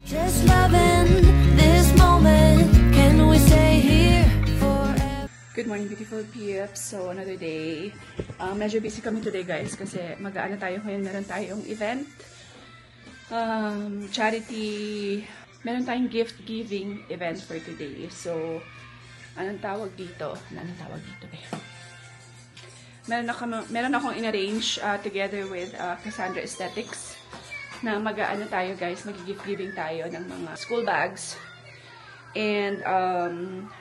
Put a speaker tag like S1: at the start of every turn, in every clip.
S1: Just loving this moment. Can we stay here forever?
S2: Good morning, beautiful PFs. So, another day. Medyo busy kami today, guys, kasi mag-aano tayo ngayon. Meron tayong event. Charity. Meron tayong gift-giving event for today. So, anong tawag dito? Anong tawag dito, eh? Meron akong in-arrange together with Cassandra Aesthetics na mag-aano tayo, guys, mag-gift-giving tayo ng mga school bags and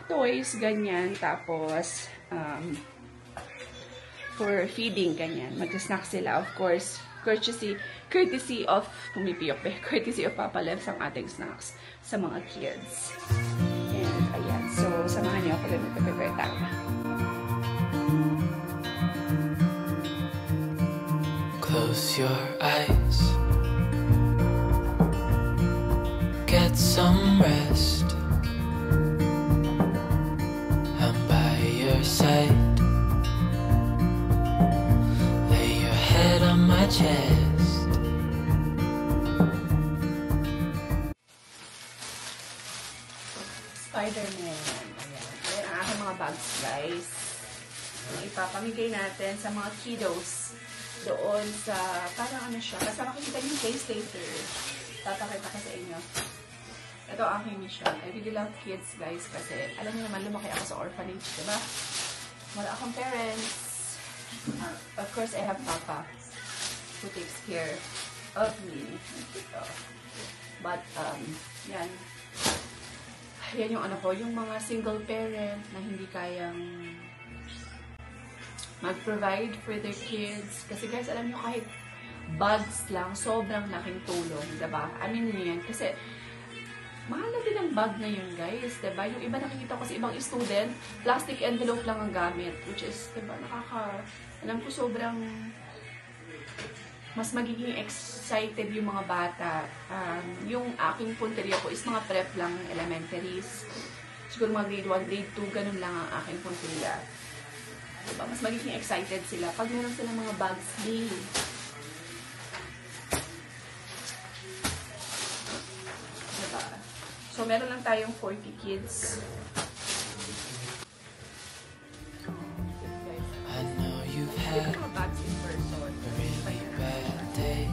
S2: toys, ganyan. Tapos for feeding, ganyan. Mag-snack sila, of course, courtesy of courtesy of Papa Levs ang ating snacks sa mga kids. And ayan, so samahan niyo ako rin mag-prepare tayo.
S3: Close your eyes, get some rest. I'm by your side. Lay your head on my chest.
S2: Spider-Man. Ayan. Ayan ang aking mga bags, guys. Ipapamigay natin sa mga kiddos doon sa, parang ano siya, basta makikita yung taste later. Papakita ko sa inyo. Ito ang aking mission. I really love kids, guys, kasi alam niyo naman, lumaki ako sa orphanage, diba? Wala akong parents. Of course, I have Papa who takes care of me. But, yan. Yan yung ano ko, yung mga single parent na hindi kayang mag-provide for their kids. Kasi guys, alam nyo, kahit bags lang, sobrang laking tulong, diba? I mean yan, kasi mahal na din ang bag na yun, guys, diba? Yung iba nakikita ko sa ibang student, plastic envelope lang ang gamit, which is, diba, alam ko sobrang mas magiging excited yung mga bata. Yung aking punteriya ko is mga prep lang, elementaries. Siguro mga grade 1, grade 2, ganun lang ang aking punteriya. Diba? Mas magiging excited sila pag meron silang mga bags daily. Diba? So, meron lang tayong 40 kids.
S3: I know you've had
S2: Mga bags in person.
S3: a really bad day.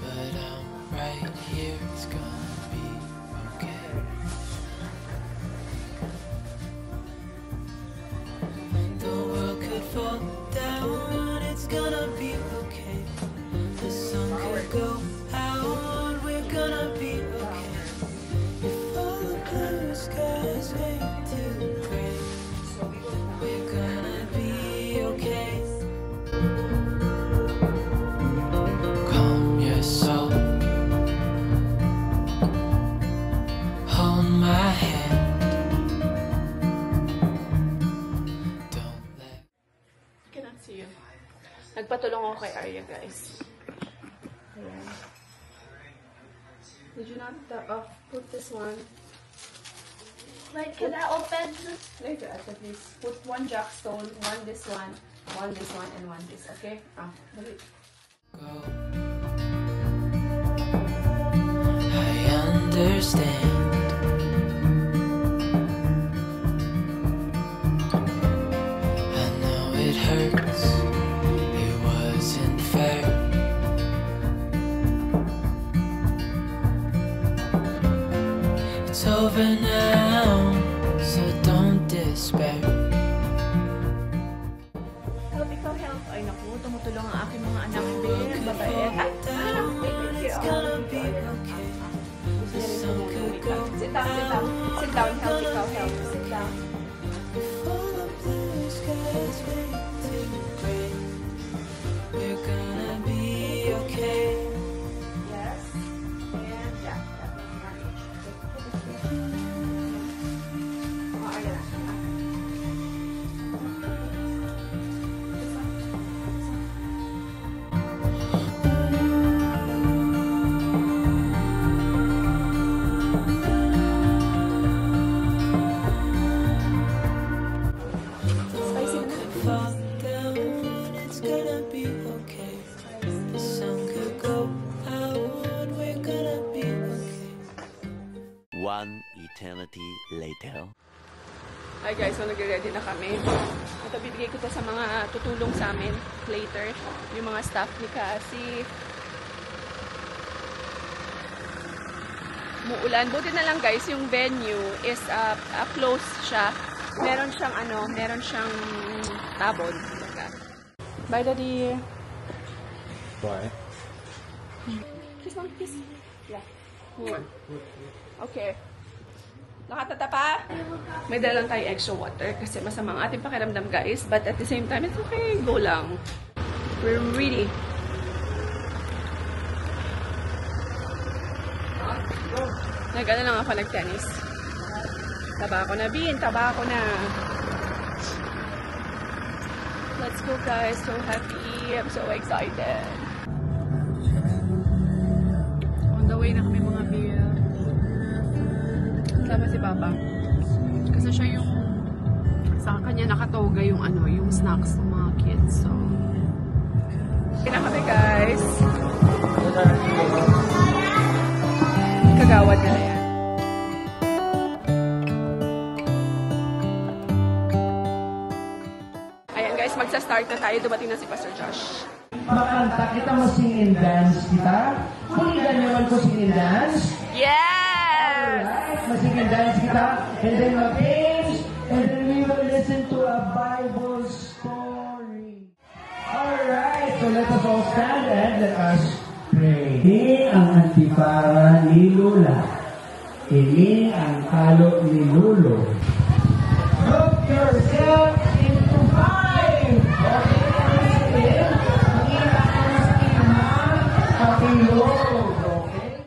S3: But I'm right here, it's gonna be okay. The world could fall down, it's gonna be okay. The sun could go out, we're gonna be okay. If all the blue skies fade to gray, we're gonna be okay. Calm your soul, hold my hand. Don't let
S2: I cannot see you. Nagpatulong ako kay Arya, guys. Ayan. Did you not put this one?
S4: Wait, can I open?
S2: Later, at least put one jackstone, one this one, and one this, okay? Dali.
S3: go. I understand. I know it hurts. It wasn't fair. It's over now, so don't despair.
S2: Help, ikaw help. Ay naku, tumutulong ang aking mga anak din. Babait.
S3: It's gonna be okay. The sun could go
S2: Sit down, sit down. Sit down, help, ikaw help. Sit down.
S3: before the blue skies fade to gray. We're gonna be okay.
S2: Yes. And yeah. Arya na.
S3: Fall
S5: One eternity later.
S2: Hi guys, so nagre-ready na kami. Ito, bibigay ko to sa mga tutulong sa amin later. Yung mga staff ni Cassie. Muulan. Buti na lang guys, yung venue is close siya. Meron siyang tabon. Bye, Daddy.
S6: Bye.
S2: Kiss, mom, kiss. Yeah. Okay. Nakatata pa? May dala lang tayo extra water kasi masama ang ating pakiramdam guys. But at the same time, it's okay. Go lang. We're ready. Nag-ano lang ako, nag-tennis. Taba ako na, Bin. Taba ako na. Let's go guys. So happy. I'm so excited. On the way na kami mga beer. Kasama si Papa. Kasi siya yung sa kanya nakatoga yung yung snacks ng mga kids. So, kaya kami guys. Kagawad nila yan. Ayan guys, magsa-start na tayo. Dumating na si Pastor Josh.
S7: Makanta kita mo sing and dance kita. Kuligan naman ko sing and dance.
S2: Yes!
S7: Alright, masing and dance kita. And then mag-games. And then we will listen to a Bible story. Alright, so let us all stand and let us pray. Ini ang antipara ni Lola. Ini ang kalo ni Lolo. Look yourself into five. Okay?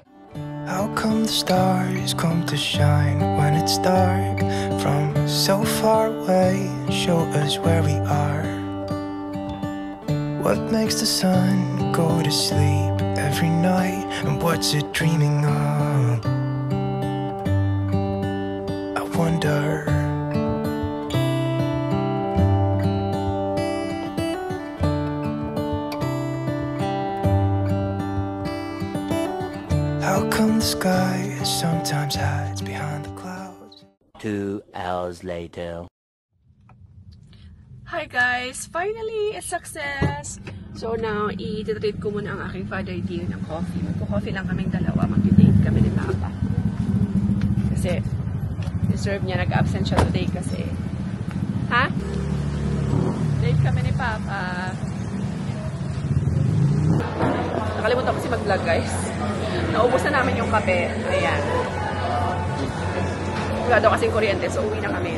S3: How come the stars come to shine when it's dark from so far away and show us where we are? What makes the sun go to sleep every night and what's it dreaming of? I wonder. How come the sky sometimes hides behind the clouds?
S5: 2 hours later.
S2: Hi guys! Finally, a success! So now, i-treat ko muna ang aking father dear ng coffee. Magko-coffee lang kaming dalawa. Mag-date kami ni Papa. Kasi, deserve niya. Nag-absent siya today kasi. Ha? Date kami ni Papa. Nakalimutan ko kasi mag-vlog guys. Naubos na namin yung kape. Ayan. Wala daw kasing kuryente, so uwi na kami.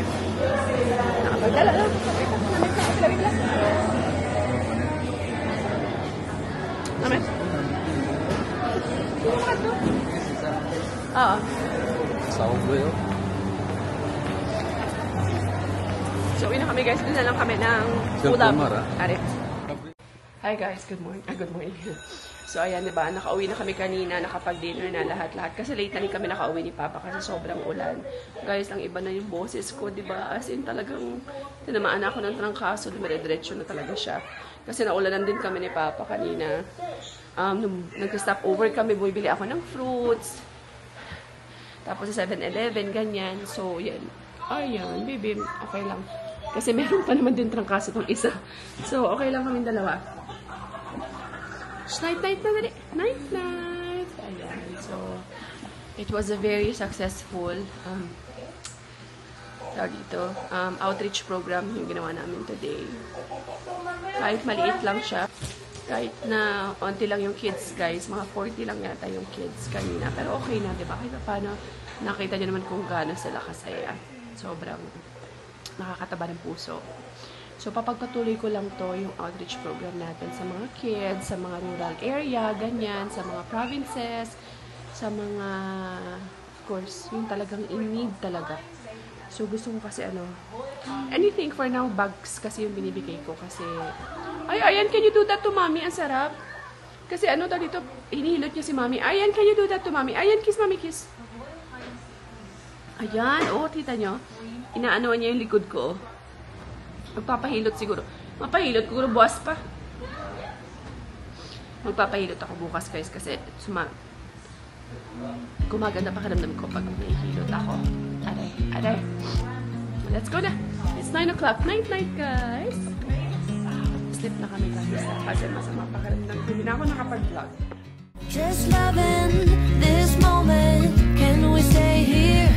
S2: Nakapagdala lang. Wait lang. Namin. Sino ka ito? Oo.
S6: Soundwell.
S2: So uwi na kami guys. Doon na lang kami ng
S6: Cellphone
S2: ulap.
S6: Mara.
S2: Arit. Hi guys, good morning. Good morning. So ayan, diba, nakauwi na kami kanina, nakapag-dinner na lahat-lahat. Kasi late na rin kami nakauwi ni Papa kasi sobrang ulan. Guys, ang iba na yung boses ko, diba? As in talagang tinamaan ako ng trangkaso, dumire-diretso na talaga siya. Kasi naulanan din kami ni Papa kanina. Nung nag-stop over kami, bumibili ako ng fruits. Tapos sa 7-Eleven, ganyan. So, yan. Ayan, baby, okay lang. Kasi meron pa naman din trangkaso tong isa. So, okay lang kami dalawa. Night-night na dali. Night-night. Ayan. So, it was a very successful outreach program yung ginawa namin today. Kahit maliit lang siya. Kahit na onti lang yung kids, guys. Mga 40 lang yata yung kids kanina. Pero okay na, diba? Kahit paano, nakita nyo naman kung gaano sila kasaya. Sobrang nakakataba ng puso. So, papagpatuloy ko lang to yung outreach program natin sa mga kids, sa mga rural area, ganyan, sa mga provinces, sa mga, of course, yung talagang in need talaga. So, gusto ko kasi anything for now, bags kasi yung binibigay ko kasi, ayan, can you do that to mommy? Ang sarap. Kasi dito, hinihilot niya si mommy. Ayan, can you do that to mommy? Ayan, kiss mommy, kiss. Ayan, tita nyo. Inaanoan niya yung likod ko. Magpapahilot siguro. Mapahilot siguro buwas pa. Magpapahilot ako bukas guys kasi Gumaganda pakiramdam ko pag nahihilot ako. Aray, aray. Let's go na. It's 9 o'clock. Night, guys. Sleep na kami guys. Kasi masama pakiramdam. Hindi na ako nakapag-vlog.
S1: Just loving this moment. Can we stay here